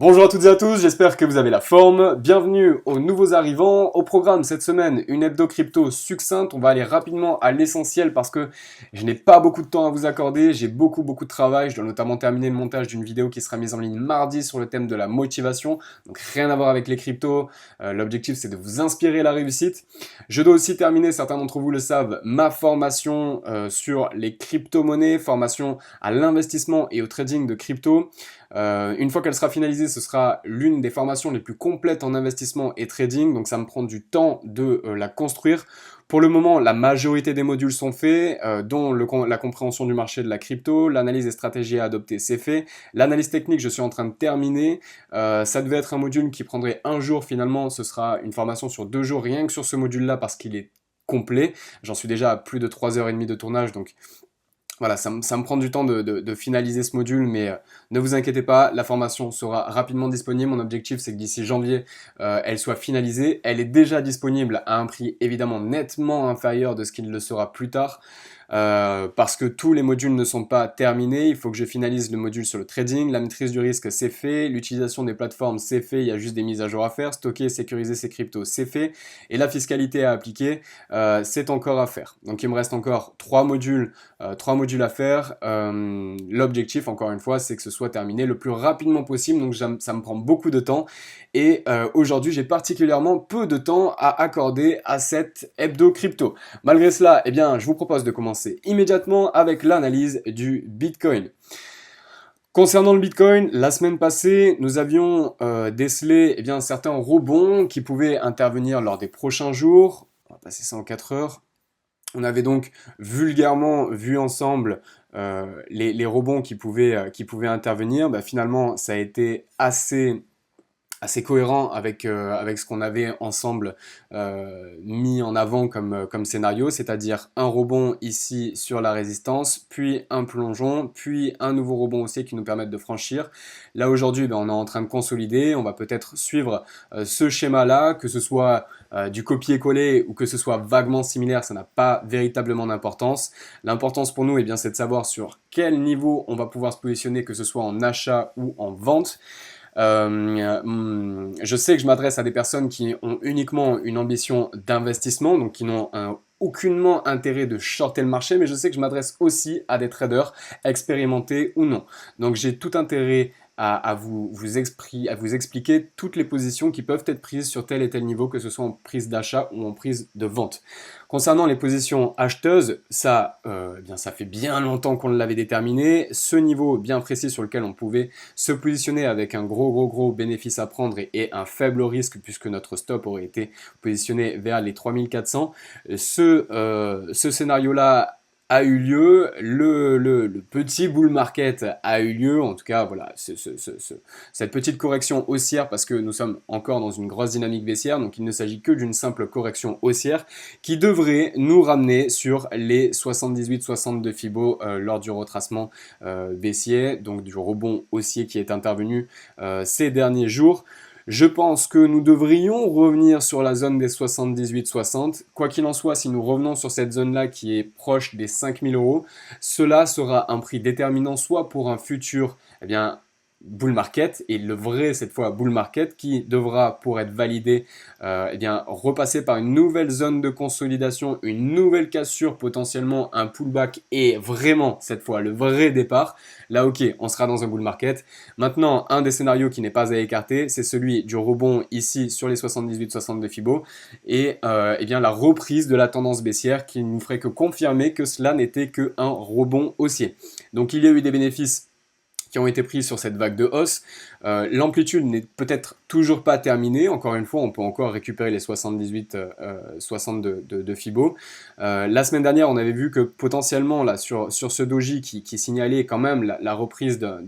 Bonjour à toutes et à tous, j'espère que vous avez la forme. Bienvenue aux nouveaux arrivants. Au programme cette semaine, une hebdo crypto succincte. On va aller rapidement à l'essentiel parce que je n'ai pas beaucoup de temps à vous accorder. J'ai beaucoup de travail. Je dois notamment terminer le montage d'une vidéo qui sera mise en ligne mardi sur le thème de la motivation. Donc rien à voir avec les cryptos. L'objectif c'est de vous inspirer la réussite. Je dois aussi terminer, certains d'entre vous le savent, ma formation sur les crypto-monnaies, formation à l'investissement et au trading de crypto. Une fois qu'elle sera finalisée, ce sera l'une des formations les plus complètes en investissement et trading, donc ça me prend du temps de la construire. Pour le moment, la majorité des modules sont faits, dont la compréhension du marché de la crypto, l'analyse des stratégies à adopter, c'est fait. L'analyse technique, je suis en train de terminer. Ça devait être un module qui prendrait un jour, finalement, ce sera une formation sur 2 jours, rien que sur ce module-là, parce qu'il est complet. J'en suis déjà à plus de 3h30 de tournage, donc voilà, ça me prend du temps de finaliser ce module, mais ne vous inquiétez pas, la formation sera rapidement disponible. Mon objectif, c'est que d'ici janvier, elle soit finalisée. Elle est déjà disponible à un prix évidemment nettement inférieur de ce qu'il le sera plus tard. Parce que tous les modules ne sont pas terminés, il faut que je finalise le module sur le trading, la maîtrise du risque c'est fait, l'utilisation des plateformes c'est fait, il y a juste des mises à jour à faire, stocker et sécuriser ses cryptos c'est fait, et la fiscalité à appliquer c'est encore à faire. Donc il me reste encore 3 modules à faire. L'objectif encore une fois c'est que ce soit terminé le plus rapidement possible, donc ça me prend beaucoup de temps, et aujourd'hui j'ai particulièrement peu de temps à accorder à cette hebdo crypto. Malgré cela, eh bien, je vous propose de commencer immédiatement avec l'analyse du Bitcoin. Concernant le Bitcoin, la semaine passée, nous avions décelé certains rebonds qui pouvaient intervenir lors des prochains jours. On va passer ça en 4 heures. On avait donc vulgairement vu ensemble les rebonds qui pouvaient intervenir. Finalement, ça a été assez cohérent avec ce qu'on avait ensemble mis en avant comme scénario, c'est-à-dire un rebond ici sur la résistance, puis un plongeon, puis un nouveau rebond aussi qui nous permettent de franchir. Là aujourd'hui, on est en train de consolider, on va peut-être suivre ce schéma-là, que ce soit du copier-coller ou que ce soit vaguement similaire, ça n'a pas véritablement d'importance. L'importance pour nous, c'est de savoir sur quel niveau on va pouvoir se positionner, que ce soit en achat ou en vente. Je sais que je m'adresse à des personnes qui ont uniquement une ambition d'investissement, donc qui n'ont aucunement intérêt de shorter le marché, mais je sais que je m'adresse aussi à des traders expérimentés ou non. Donc j'ai tout intérêt à vous expliquer toutes les positions qui peuvent être prises sur tel et tel niveau, que ce soit en prise d'achat ou en prise de vente. Concernant les positions acheteuses, ça fait bien longtemps qu'on l'avait déterminé. Ce niveau bien précis sur lequel on pouvait se positionner avec un gros bénéfice à prendre et un faible risque, puisque notre stop aurait été positionné vers les 3400. Ce scénario-là a eu lieu, le petit bull market a eu lieu, en tout cas voilà, cette petite correction haussière, parce que nous sommes encore dans une grosse dynamique baissière, donc il ne s'agit que d'une simple correction haussière qui devrait nous ramener sur les 78-62 Fibo lors du retracement baissier, donc du rebond haussier qui est intervenu ces derniers jours. Je pense que nous devrions revenir sur la zone des 78-60. Quoi qu'il en soit, si nous revenons sur cette zone-là qui est proche des 5000 €, cela sera un prix déterminant soit pour un futur bull market, et le vrai cette fois bull market qui devra, pour être validé, repasser par une nouvelle zone de consolidation, une nouvelle cassure, potentiellement un pullback, et vraiment cette fois le vrai départ. Là ok, on sera dans un bull market. Maintenant, un des scénarios qui n'est pas à écarter, c'est celui du rebond ici sur les 78-62 Fibo, et la reprise de la tendance baissière qui ne nous ferait que confirmer que cela n'était qu'un rebond haussier. Donc il y a eu des bénéfices qui ont été pris sur cette vague de hausse. L'amplitude n'est peut-être toujours pas terminée. Encore une fois, on peut encore récupérer les 60 de Fibo. La semaine dernière, on avait vu que potentiellement, là, sur ce doji qui signalait quand même la reprise d'un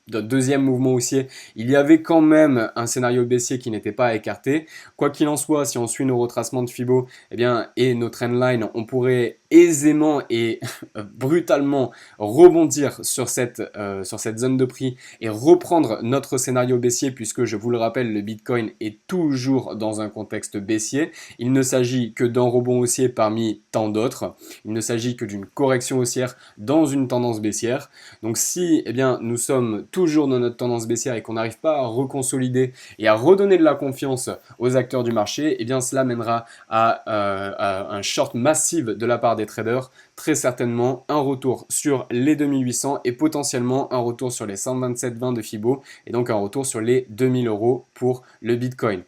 deuxième mouvement haussier, il y avait quand même un scénario baissier qui n'était pas écarté. Quoi qu'il en soit, si on suit nos retracements de Fibo et nos trendlines, on pourrait aisément et brutalement rebondir sur cette sur cette zone de prix et reprendre notre scénario baissier, puisque je vous le rappelle, le Bitcoin est toujours dans un contexte baissier. Il ne s'agit que d'un rebond haussier parmi tant d'autres. Il ne s'agit que d'une correction haussière dans une tendance baissière. Donc si nous sommes toujours dans notre tendance baissière et qu'on n'arrive pas à reconsolider et à redonner de la confiance aux acteurs du marché, cela mènera à un short massif de la part des traders, très certainement un retour sur les 2800 et potentiellement un retour sur les 127,20 de Fibo et donc un retour sur les 2000 € pour le Bitcoin.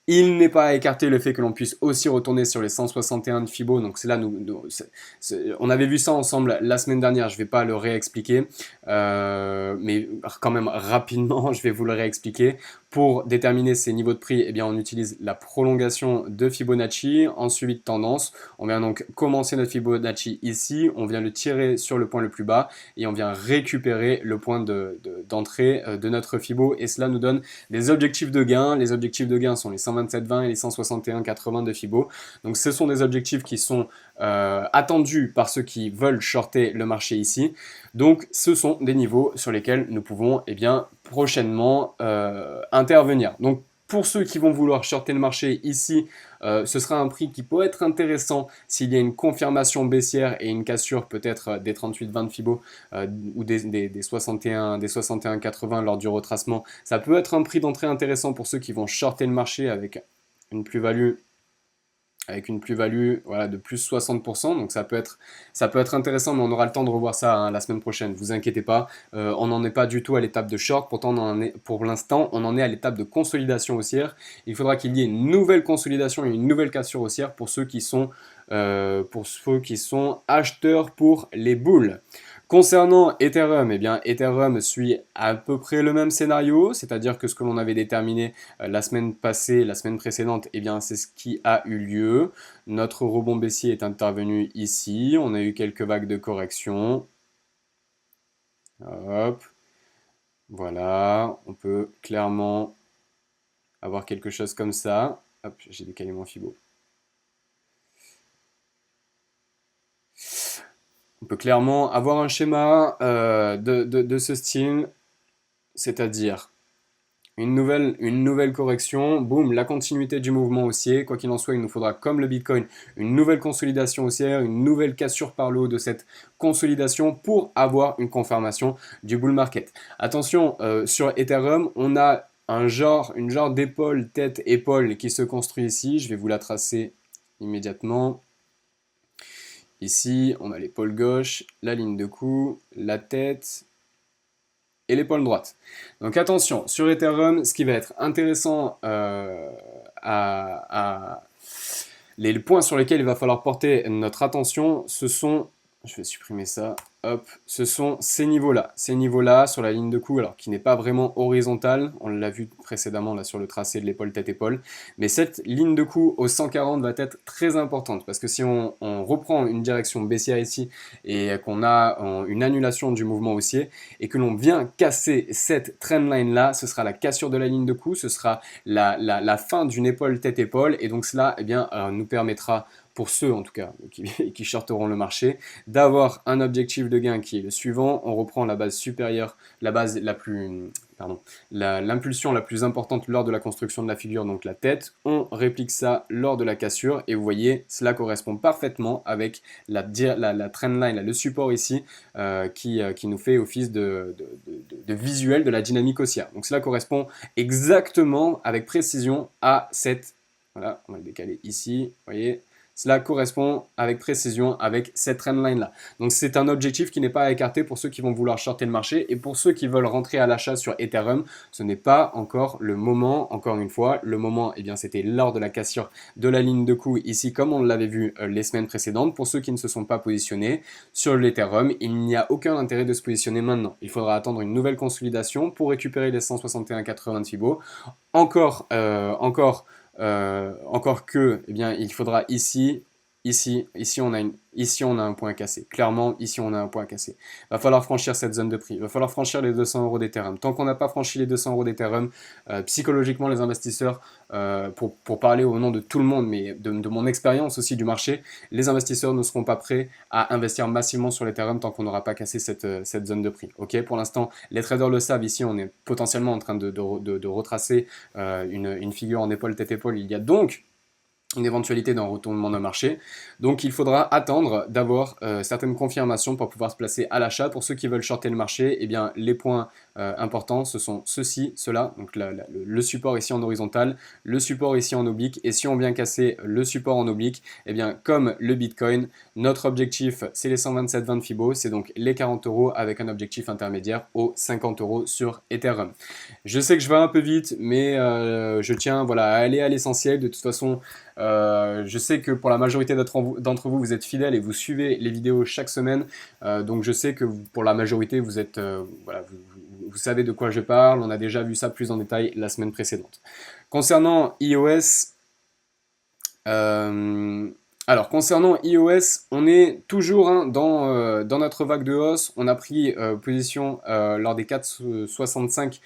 Il n'est pas à écarter le fait que l'on puisse aussi retourner sur les 161 de Fibo. Donc c'est là, on avait vu ça ensemble la semaine dernière. Je ne vais pas le réexpliquer, mais quand même rapidement, je vais vous le réexpliquer. Pour déterminer ces niveaux de prix, on utilise la prolongation de Fibonacci en suivi de tendance. On vient donc commencer notre Fibonacci ici, on vient le tirer sur le point le plus bas et on vient récupérer le point d'entrée de notre Fibo et cela nous donne des objectifs de gain. Les objectifs de gain sont les 127,20 et les 161,80 de Fibo. Donc ce sont des objectifs qui sont attendus par ceux qui veulent shorter le marché ici. Donc ce sont des niveaux sur lesquels nous pouvons prochainement intervenir. Donc pour ceux qui vont vouloir shorter le marché ici, ce sera un prix qui peut être intéressant s'il y a une confirmation baissière et une cassure peut-être des 38,20 de Fibo ou des 61,80 lors du retracement. Ça peut être un prix d'entrée intéressant pour ceux qui vont shorter le marché avec une plus-value voilà, de plus 60%, donc ça peut être intéressant, mais on aura le temps de revoir ça la semaine prochaine, vous inquiétez pas, on n'en est pas du tout à l'étape de short, pourtant pour l'instant on en est à l'étape de consolidation haussière. Il faudra qu'il y ait une nouvelle consolidation et une nouvelle cassure haussière pour ceux qui sont acheteurs pour les bulles. Concernant Ethereum, Ethereum suit à peu près le même scénario, c'est-à-dire que ce que l'on avait déterminé la semaine précédente, c'est ce qui a eu lieu. Notre rebond baissier est intervenu ici, on a eu quelques vagues de correction. Hop, voilà, on peut clairement avoir quelque chose comme ça. Hop, j'ai décalé mon Fibo. On peut clairement avoir un schéma de ce style, c'est-à-dire une nouvelle correction, boum, la continuité du mouvement haussier. Quoi qu'il en soit, il nous faudra, comme le Bitcoin, une nouvelle consolidation haussière, une nouvelle cassure par le haut de cette consolidation pour avoir une confirmation du bull market. Attention, sur Ethereum, on a une genre d'épaule, tête, épaule qui se construit ici. Je vais vous la tracer immédiatement. Ici, on a l'épaule gauche, la ligne de cou, la tête et l'épaule droite. Donc attention, sur Ethereum, ce qui va être intéressant les points sur lesquels il va falloir porter notre attention, ce sont, je vais supprimer ça, hop, ce sont ces niveaux-là sur la ligne de cou, alors qui n'est pas vraiment horizontale, on l'a vu précédemment là sur le tracé de l'épaule tête-épaule, mais cette ligne de cou au 140 va être très importante, parce que si on reprend une direction baissière ici, et qu'on a une annulation du mouvement haussier, et que l'on vient casser cette trendline là, ce sera la cassure de la ligne de cou, ce sera la fin d'une épaule tête-épaule, et donc cela nous permettra, pour ceux en tout cas qui shorteront le marché, d'avoir un objectif de gain qui est le suivant. On reprend la base supérieure, l'impulsion la plus importante lors de la construction de la figure, donc la tête. On réplique ça lors de la cassure et vous voyez, cela correspond parfaitement avec la trendline, le support ici qui nous fait office de visuel de la dynamique haussière. Donc cela correspond exactement avec précision à cette, voilà, on va le décaler ici, vous voyez. Cela correspond avec précision avec cette trendline là. Donc c'est un objectif qui n'est pas à écarter pour ceux qui vont vouloir shorter le marché et pour ceux qui veulent rentrer à l'achat sur Ethereum, ce n'est pas encore le moment, encore une fois, le moment c'était lors de la cassure de la ligne de cou ici comme on l'avait vu les semaines précédentes. Pour ceux qui ne se sont pas positionnés sur l'Ethereum, il n'y a aucun intérêt de se positionner maintenant. Il faudra attendre une nouvelle consolidation pour récupérer les 161,80 de Fibo. Encore que, il faudra ici ici on a un point cassé. Clairement, ici on a un point cassé. Va falloir franchir cette zone de prix. Va falloir franchir les 200 euros d'Ethereum. Tant qu'on n'a pas franchi les 200 euros d'Ethereum, psychologiquement, les investisseurs, pour parler au nom de tout le monde, mais de mon expérience aussi du marché, les investisseurs ne seront pas prêts à investir massivement sur l'Ethereum tant qu'on n'aura pas cassé cette zone de prix. Ok, pour l'instant, les traders le savent. Ici, on est potentiellement en train de retracer une figure en épaule, tête-épaule. Il y a donc une éventualité d'un retournement de marché. Donc il faudra attendre d'avoir certaines confirmations pour pouvoir se placer à l'achat. Pour ceux qui veulent shorter le marché, eh bien, les points importants, ce sont ceux-ci, ceux-là. Donc le support ici en horizontal, le support ici en oblique. Et si on vient casser le support en oblique, eh bien, comme le Bitcoin, notre objectif, c'est les 127,20 Fibo. C'est donc les 40 euros avec un objectif intermédiaire aux 50 euros sur Ethereum. Je sais que je vais un peu vite, mais je tiens voilà, à aller à l'essentiel. De toute façon, je sais que pour la majorité d'entre vous, vous êtes fidèles et vous suivez les vidéos chaque semaine. Donc je sais que pour la majorité, vous êtes, voilà, vous savez de quoi je parle. On a déjà vu ça plus en détail la semaine précédente. Concernant iOS, concernant iOS, on est toujours dans notre vague de hausse. On a pris position lors des 4,65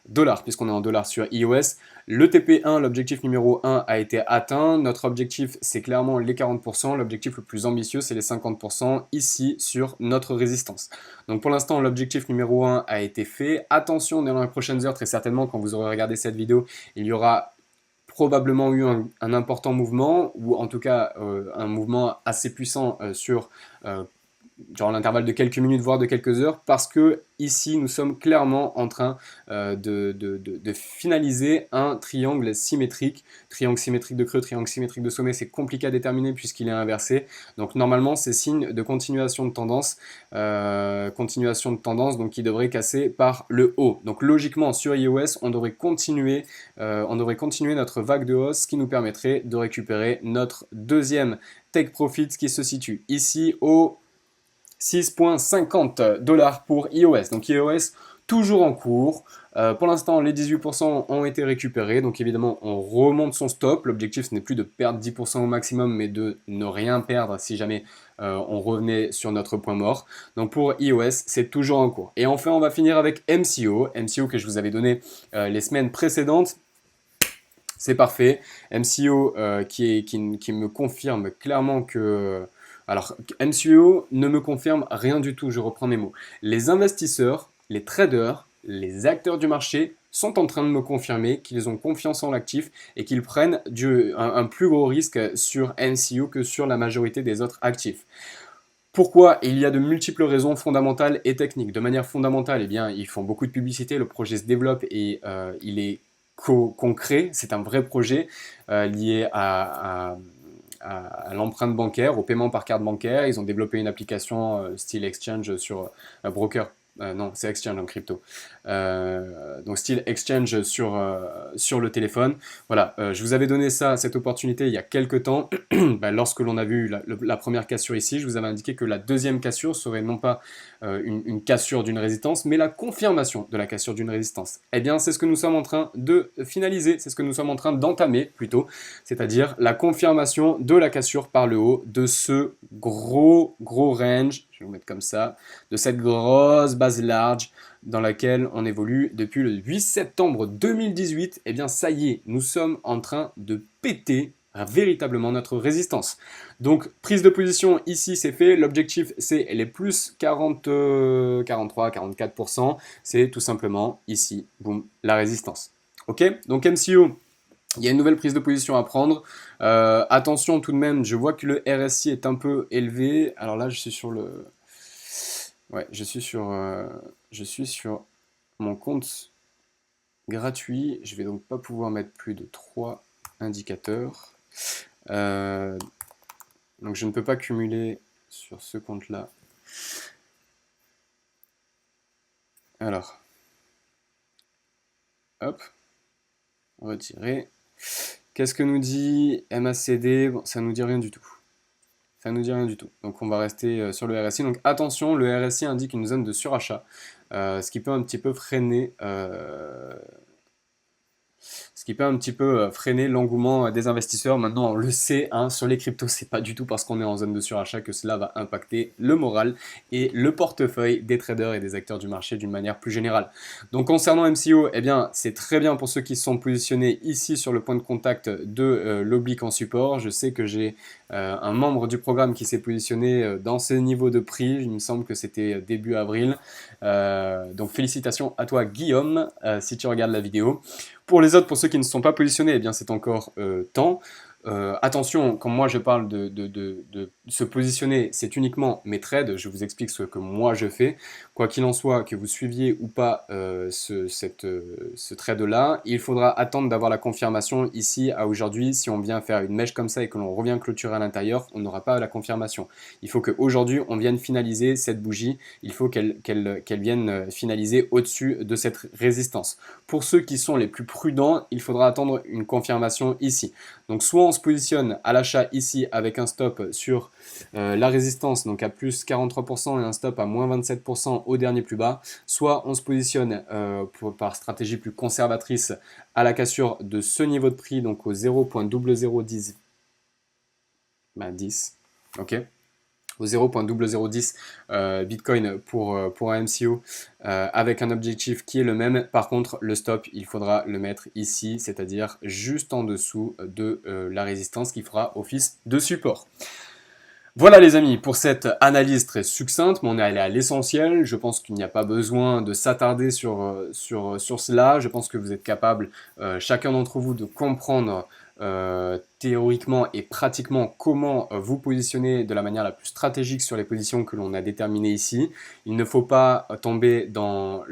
dollars, puisqu'on est en dollars sur iOS. Le TP1, l'objectif numéro 1, a été atteint. Notre objectif, c'est clairement les 40%. L'objectif le plus ambitieux, c'est les 50% ici sur notre résistance. Donc pour l'instant, l'objectif numéro 1 a été fait. Attention, dans les prochaines heures, très certainement, quand vous aurez regardé cette vidéo, il y aura probablement eu un important mouvement, ou en tout cas un mouvement assez puissant sur genre l'intervalle de quelques minutes, voire de quelques heures, parce que ici, nous sommes clairement en train de finaliser un triangle symétrique. Triangle symétrique de creux, triangle symétrique de sommet, c'est compliqué à déterminer puisqu'il est inversé. Donc normalement, c'est signe de continuation de tendance, donc qui devrait casser par le haut. Donc logiquement, sur iOS, on devrait continuer notre vague de hausse, ce qui nous permettrait de récupérer notre deuxième take profit qui se situe ici au 6,50 dollars pour iOS. Donc iOS toujours en cours. Pour l'instant, les 18% ont été récupérés. Donc évidemment, on remonte son stop. L'objectif, ce n'est plus de perdre 10% au maximum, mais de ne rien perdre si jamais on revenait sur notre point mort. Donc pour iOS, c'est toujours en cours. Et enfin, on va finir avec MCO. MCO que je vous avais donné les semaines précédentes. C'est parfait. MCO qui me confirme clairement que... Alors, MCO ne me confirme rien du tout, je reprends mes mots. Les investisseurs, les traders, les acteurs du marché sont en train de me confirmer qu'ils ont confiance en l'actif et qu'ils prennent un plus gros risque sur MCO que sur la majorité des autres actifs. Pourquoi? Il y a de multiples raisons fondamentales et techniques. De manière fondamentale, eh bien, ils font beaucoup de publicité, le projet se développe et il est concret, c'est un vrai projet lié à l'empreinte bancaire, au paiement par carte bancaire. Ils ont développé une application style Exchange sur broker. Non, c'est Exchange en crypto. Donc style Exchange sur le téléphone. Voilà, je vous avais donné cette opportunité il y a quelques temps. Lorsque l'on a vu la première cassure ici, je vous avais indiqué que la deuxième cassure serait non pas une cassure d'une résistance, mais la confirmation de la cassure d'une résistance. Eh bien, c'est ce que nous sommes en train de finaliser, c'est ce que nous sommes en train d'entamer plutôt, c'est-à-dire la confirmation de la cassure par le haut de ce gros range, je vais vous mettre comme ça, de cette grosse base large dans laquelle on évolue depuis le 8 septembre 2018. Eh bien, ça y est, nous sommes en train de péter véritablement notre résistance. Donc prise de position ici c'est fait, l'objectif c'est les plus 40, 43, 44%, c'est tout simplement ici, boum, la résistance. Ok, donc MCO, il y a une nouvelle prise de position à prendre. Attention tout de même, je vois que le RSI est un peu élevé. Alors là, je suis sur le... Ouais, je suis sur mon compte gratuit. Je vais donc pas pouvoir mettre plus de 3 indicateurs. Donc je ne peux pas cumuler sur ce compte-là. Alors, hop, retirer. Qu'est-ce que nous dit MACD? Bon, ça nous dit rien du tout. Ça nous dit rien du tout. Donc on va rester sur le RSI. Donc attention, le RSI indique une zone de surachat, ce qui peut un petit peu freiner qui peut un petit peu freiner l'engouement des investisseurs. Maintenant, on le sait, hein, sur les cryptos, c'est pas du tout parce qu'on est en zone de surachat que cela va impacter le moral et le portefeuille des traders et des acteurs du marché d'une manière plus générale. Donc concernant MCO, eh bien, c'est très bien pour ceux qui se sont positionnés ici sur le point de contact de l'oblique en support. Je sais que j'ai un membre du programme qui s'est positionné dans ce niveau de prix. Il me semble que c'était début avril. Donc félicitations à toi Guillaume, si tu regardes la vidéo. Pour les autres, pour ceux qui ne sont pas positionnés, eh bien c'est encore temps. Attention, quand moi je parle de se positionner, c'est uniquement mes trades. Je vous explique ce que moi je fais. Quoi qu'il en soit, que vous suiviez ou pas ce trade-là, il faudra attendre d'avoir la confirmation ici à aujourd'hui. Si on vient faire une mèche comme ça et que l'on revient clôturer à l'intérieur, on n'aura pas la confirmation. Il faut qu'aujourd'hui, on vienne finaliser cette bougie. Il faut qu'elle vienne finaliser au-dessus de cette résistance. Pour ceux qui sont les plus prudents, il faudra attendre une confirmation ici. Donc soit on se positionne à l'achat ici avec un stop sur la résistance, donc à plus 43% et un stop à moins 27% au dernier plus bas, soit on se positionne par stratégie plus conservatrice à la cassure de ce niveau de prix, donc au 0.0010, 10, ok, au 0.0010 Bitcoin pour un MCO avec un objectif qui est le même. Par contre, le stop, il faudra le mettre ici, c'est-à-dire juste en dessous de la résistance qui fera office de support. Voilà les amis, pour cette analyse très succincte, mais on est allé à l'essentiel. Je pense qu'il n'y a pas besoin de s'attarder sur cela. Je pense que vous êtes capable, chacun d'entre vous, de comprendre théoriquement et pratiquement comment vous positionner de la manière la plus stratégique sur les positions que l'on a déterminées ici. Il ne faut pas tomber dans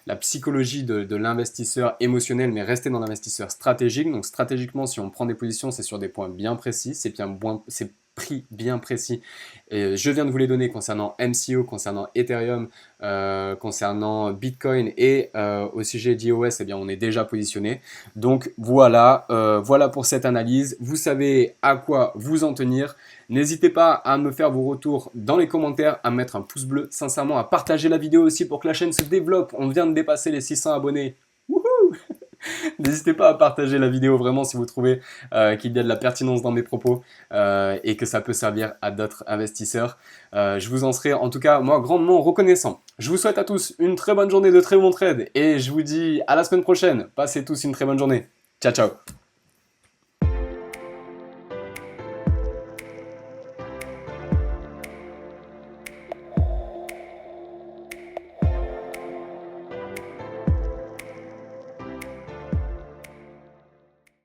la psychologie de l'investisseur émotionnel, mais rester dans l'investisseur stratégique. Donc stratégiquement, si on prend des positions, c'est sur des points bien précis, c'est prix bien précis. Et je viens de vous les donner concernant MCO, concernant Ethereum, concernant Bitcoin et au sujet d'IOS, eh bien on est déjà positionné. Donc voilà, voilà pour cette analyse. Vous savez à quoi vous en tenir. N'hésitez pas à me faire vos retours dans les commentaires, à mettre un pouce bleu, sincèrement à partager la vidéo aussi pour que la chaîne se développe. On vient de dépasser les 600 abonnés. Wouhou! N'hésitez pas à partager la vidéo vraiment si vous trouvez qu'il y a de la pertinence dans mes propos et que ça peut servir à d'autres investisseurs. Je vous en serai en tout cas moi grandement reconnaissant. Je vous souhaite à tous une très bonne journée de très bons trades et je vous dis à la semaine prochaine. Passez tous une très bonne journée. Ciao ciao.